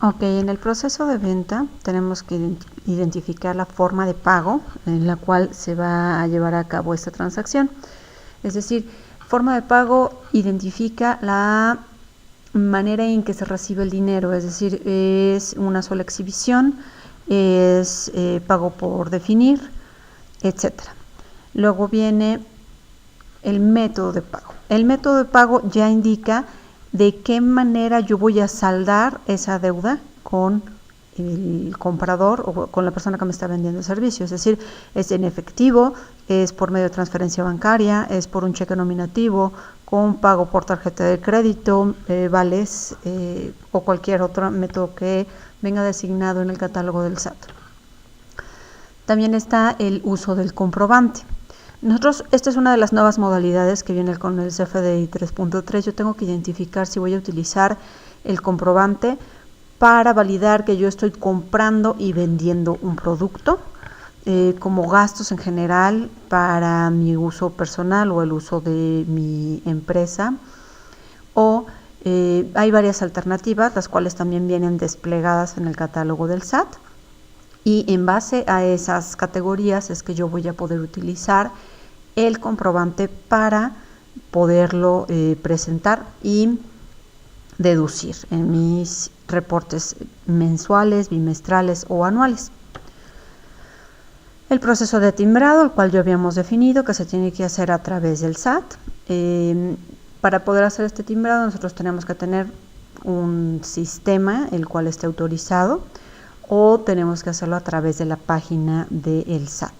Ok, en el proceso de venta tenemos que identificar la forma de pago en la cual se va a llevar a cabo esta transacción. Es decir, forma de pago identifica la manera en que se recibe el dinero, es decir, es una sola exhibición, es pago por definir, etcétera. Luego viene el método de pago. El método de pago ya indica de qué manera yo voy a saldar esa deuda con el comprador o con la persona que me está vendiendo el servicio. Es decir, es en efectivo, es por medio de transferencia bancaria, es por un cheque nominativo, con pago por tarjeta de crédito, vales o cualquier otro método que venga designado en el catálogo del SAT. También está el uso del comprobante. Esta es una de las nuevas modalidades que viene con el CFDI 3.3. Yo tengo que identificar si voy a utilizar el comprobante para validar que yo estoy comprando y vendiendo un producto, como gastos en general para mi uso personal o el uso de mi empresa. O hay varias alternativas, las cuales también vienen desplegadas en el catálogo del SAT. Y en base a esas categorías es que yo voy a poder utilizar el comprobante para poderlo presentar y deducir en mis reportes mensuales, bimestrales o anuales. El proceso de timbrado, el cual ya habíamos definido que se tiene que hacer a través del SAT. Para poder hacer este timbrado nosotros tenemos que tener un sistema el cual esté autorizado o tenemos que hacerlo a través de la página del SAT.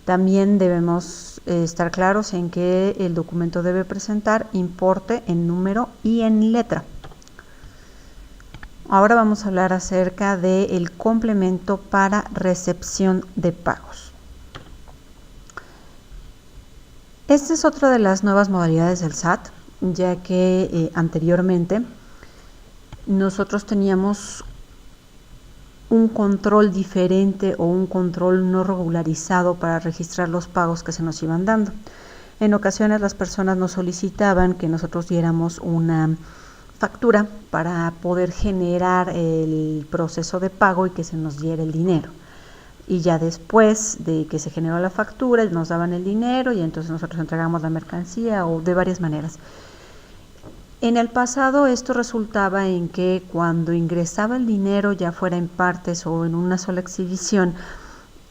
También debemos estar claros en que el documento debe presentar importe en número y en letra. Ahora vamos a hablar acerca del complemento para recepción de pagos. Esta es otra de las nuevas modalidades del SAT, ya que anteriormente nosotros teníamos un control diferente o un control no regularizado para registrar los pagos que se nos iban dando. En ocasiones las personas nos solicitaban que nosotros diéramos una factura para poder generar el proceso de pago y que se nos diera el dinero. Y ya después de que se generó la factura, nos daban el dinero y entonces nosotros entregamos la mercancía o de varias maneras. En el pasado esto resultaba en que cuando ingresaba el dinero, ya fuera en partes o en una sola exhibición,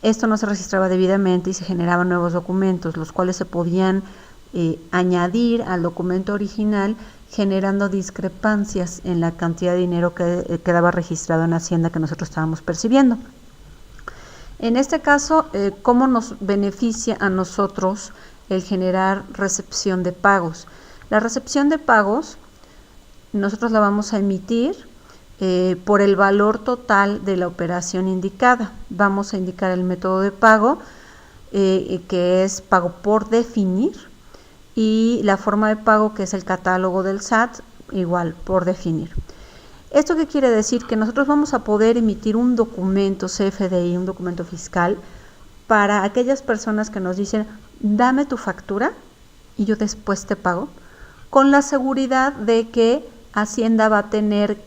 esto no se registraba debidamente y se generaban nuevos documentos, los cuales se podían añadir al documento original, generando discrepancias en la cantidad de dinero que quedaba registrado en Hacienda que nosotros estábamos percibiendo. En este caso, ¿cómo nos beneficia a nosotros el generar recepción de pagos? La recepción de pagos nosotros la vamos a emitir por el valor total de la operación indicada. Vamos a indicar el método de pago, que es pago por definir, y la forma de pago, que es el catálogo del SAT, igual por definir. ¿Esto qué quiere decir? Que nosotros vamos a poder emitir un documento CFDI, un documento fiscal, para aquellas personas que nos dicen, dame tu factura y yo después te pago, con la seguridad de que Hacienda va a tener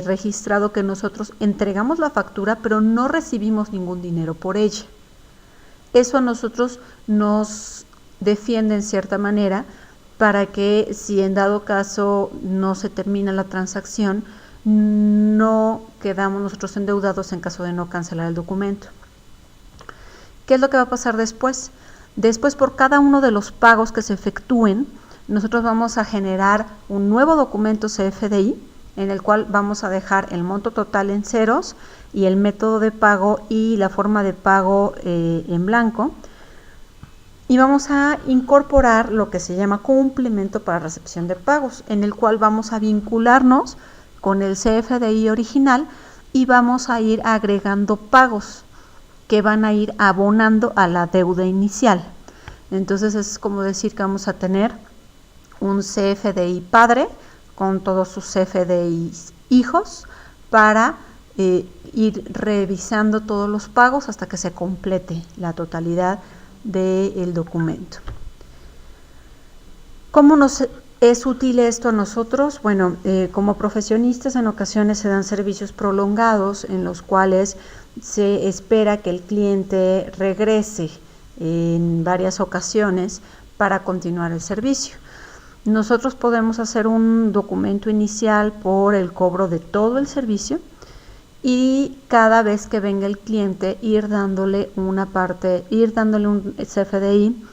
registrado que nosotros entregamos la factura, pero no recibimos ningún dinero por ella. Eso a nosotros nos defiende en cierta manera para que si en dado caso no se termina la transacción, no quedamos nosotros endeudados en caso de no cancelar el documento. ¿Qué es lo que va a pasar después? Después, por cada uno de los pagos que se efectúen, nosotros vamos a generar un nuevo documento CFDI en el cual vamos a dejar el monto total en ceros y el método de pago y la forma de pago en blanco, y vamos a incorporar lo que se llama complemento para recepción de pagos, en el cual vamos a vincularnos con el CFDI original y vamos a ir agregando pagos que van a ir abonando a la deuda inicial. Entonces es como decir que vamos a tener un CFDI padre con todos sus CFDI hijos para ir revisando todos los pagos hasta que se complete la totalidad del documento. ¿Cómo nos ¿Es útil esto a nosotros? Bueno, como profesionistas en ocasiones se dan servicios prolongados en los cuales se espera que el cliente regrese en varias ocasiones para continuar el servicio. Nosotros podemos hacer un documento inicial por el cobro de todo el servicio y cada vez que venga el cliente ir dándole una parte, ir dándole un CFDI,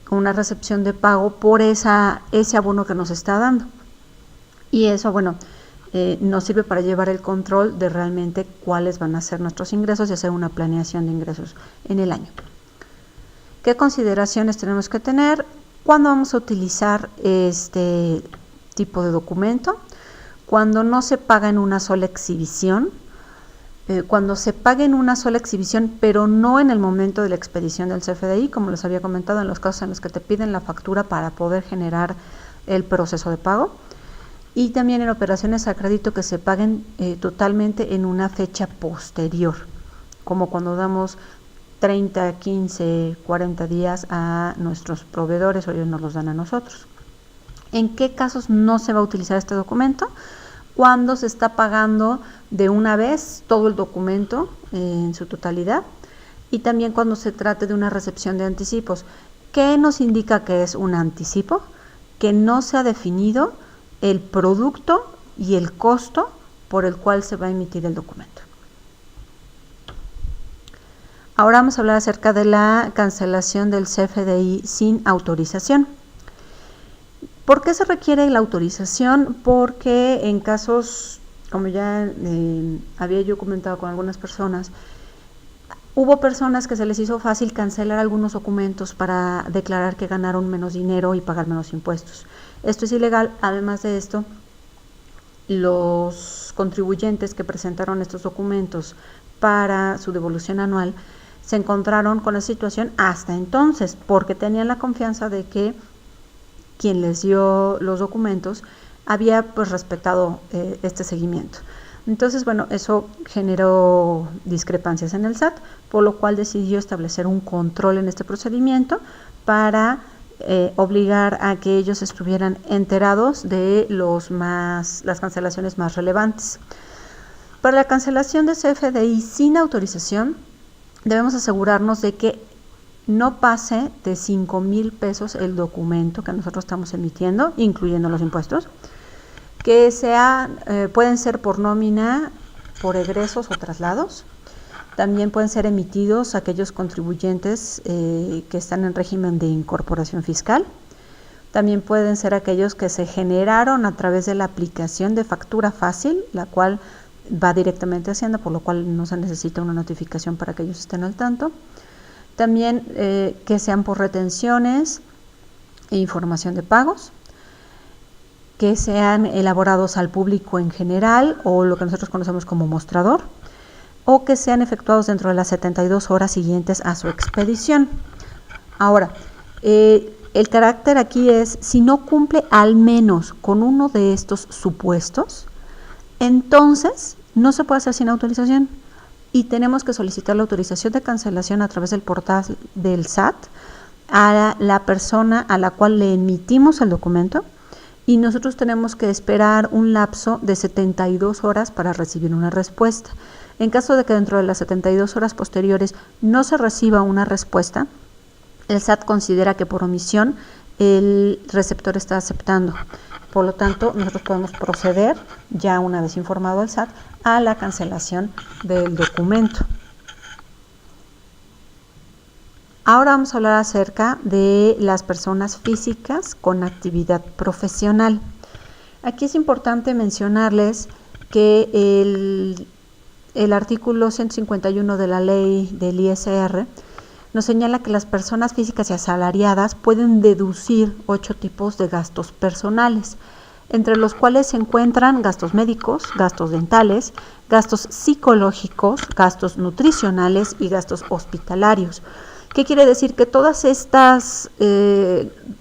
una recepción de pago por ese abono que nos está dando. Y eso, bueno, nos sirve para llevar el control de realmente cuáles van a ser nuestros ingresos y hacer una planeación de ingresos en el año. ¿Qué consideraciones tenemos que tener cuando vamos a utilizar este tipo de documento? Cuando no se paga en una sola exhibición, cuando se paga en una sola exhibición, pero no en el momento de la expedición del CFDI, como les había comentado, en los casos en los que te piden la factura para poder generar el proceso de pago, y también en operaciones a crédito que se paguen totalmente en una fecha posterior, como cuando damos 30, 15, 40 días a nuestros proveedores o ellos nos los dan a nosotros. ¿En qué casos no se va a utilizar este documento? Cuando se está pagando de una vez todo el documento en su totalidad y también cuando se trate de una recepción de anticipos. ¿Qué nos indica que es un anticipo? Que no se ha definido el producto y el costo por el cual se va a emitir el documento. Ahora vamos a hablar acerca de la cancelación del CFDI sin autorización. ¿Por qué se requiere la autorización? Porque en casos, como ya había yo comentado con algunas personas, hubo personas que se les hizo fácil cancelar algunos documentos para declarar que ganaron menos dinero y pagar menos impuestos. Esto es ilegal. Además de esto, los contribuyentes que presentaron estos documentos para su devolución anual se encontraron con la situación hasta entonces, porque tenían la confianza de que quien les dio los documentos había pues respetado este seguimiento. Entonces, bueno, eso generó discrepancias en el SAT, por lo cual decidió establecer un control en este procedimiento para obligar a que ellos estuvieran enterados de las cancelaciones más relevantes. Para la cancelación de CFDI sin autorización, debemos asegurarnos de que no pase de 5,000 pesos el documento que nosotros estamos emitiendo, incluyendo los impuestos, que pueden ser por nómina, por egresos o traslados. También pueden ser emitidos aquellos contribuyentes que están en régimen de incorporación fiscal. También pueden ser aquellos que se generaron a través de la aplicación de factura fácil, la cual va directamente a Hacienda, por lo cual no se necesita una notificación para que ellos estén al tanto. También que sean por retenciones e información de pagos, que sean elaborados al público en general o lo que nosotros conocemos como mostrador, o que sean efectuados dentro de las 72 horas siguientes a su expedición. Ahora, el carácter aquí es, si no cumple al menos con uno de estos supuestos, entonces no se puede hacer sin autorización. Y tenemos que solicitar la autorización de cancelación a través del portal del SAT a la persona a la cual le emitimos el documento, y nosotros tenemos que esperar un lapso de 72 horas para recibir una respuesta. En caso de que dentro de las 72 horas posteriores no se reciba una respuesta, el SAT considera que por omisión el receptor está aceptando. Por lo tanto, nosotros podemos proceder, ya una vez informado el SAT, a la cancelación del documento. Ahora vamos a hablar acerca de las personas físicas con actividad profesional. Aquí es importante mencionarles que el artículo 151 de la ley del ISR nos señala que las personas físicas y asalariadas pueden deducir 8 tipos de gastos personales, entre los cuales se encuentran gastos médicos, gastos dentales, gastos psicológicos, gastos nutricionales y gastos hospitalarios. ¿Qué quiere decir? Que todas estas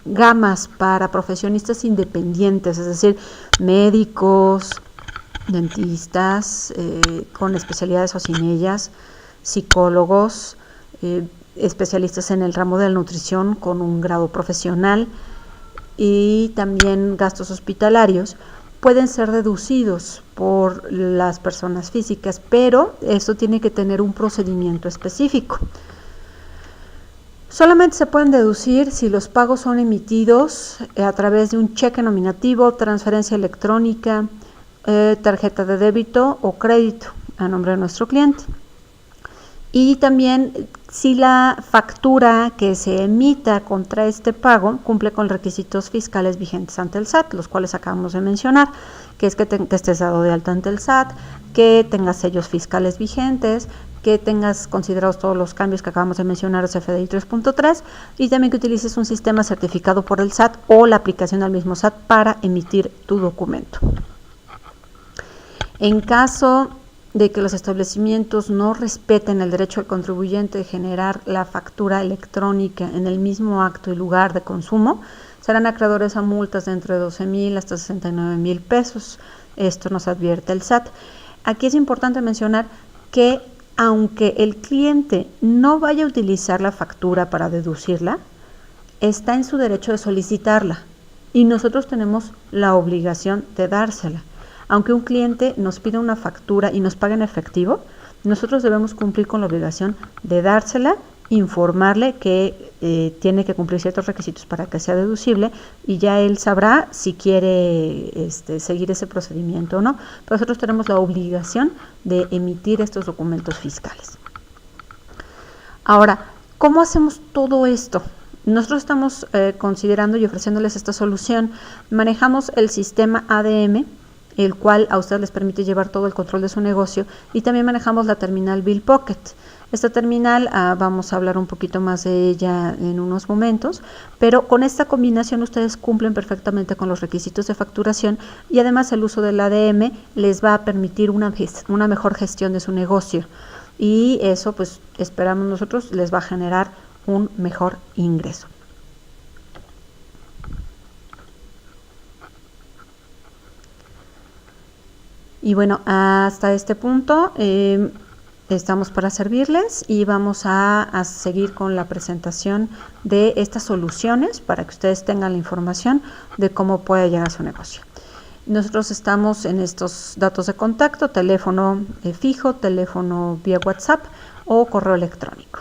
gamas para profesionistas independientes, es decir, médicos, dentistas con especialidades o sin ellas, psicólogos, especialistas en el ramo de la nutrición con un grado profesional, y también gastos hospitalarios pueden ser deducidos por las personas físicas, pero esto tiene que tener un procedimiento específico. Solamente se pueden deducir si los pagos son emitidos a través de un cheque nominativo, transferencia electrónica, tarjeta de débito o crédito a nombre de nuestro cliente. Y también si la factura que se emita contra este pago cumple con requisitos fiscales vigentes ante el SAT, los cuales acabamos de mencionar, que es que estés dado de alta ante el SAT, que tengas sellos fiscales vigentes, que tengas considerados todos los cambios que acabamos de mencionar de CFDI 3.3 y también que utilices un sistema certificado por el SAT o la aplicación al mismo SAT para emitir tu documento. En caso de que los establecimientos no respeten el derecho del contribuyente de generar la factura electrónica en el mismo acto y lugar de consumo, serán acreedores a multas de entre 12,000 hasta 69,000 pesos. Esto nos advierte el SAT. Aquí es importante mencionar que aunque el cliente no vaya a utilizar la factura para deducirla, está en su derecho de solicitarla y nosotros tenemos la obligación de dársela. Aunque un cliente nos pida una factura y nos pague en efectivo, nosotros debemos cumplir con la obligación de dársela, informarle que tiene que cumplir ciertos requisitos para que sea deducible y ya él sabrá si quiere seguir ese procedimiento o no. Pero nosotros tenemos la obligación de emitir estos documentos fiscales. Ahora, ¿cómo hacemos todo esto? Nosotros estamos considerando y ofreciéndoles esta solución. Manejamos el sistema ADM, el cual a ustedes les permite llevar todo el control de su negocio, y también manejamos la terminal Bill Pocket. Esta terminal vamos a hablar un poquito más de ella en unos momentos, pero con esta combinación ustedes cumplen perfectamente con los requisitos de facturación y además el uso del ADM les va a permitir una mejor gestión de su negocio y eso pues esperamos nosotros les va a generar un mejor ingreso. Y bueno, hasta este punto estamos para servirles y vamos a seguir con la presentación de estas soluciones para que ustedes tengan la información de cómo puede llegar a su negocio. Nosotros estamos en estos datos de contacto, teléfono fijo, teléfono vía WhatsApp o correo electrónico.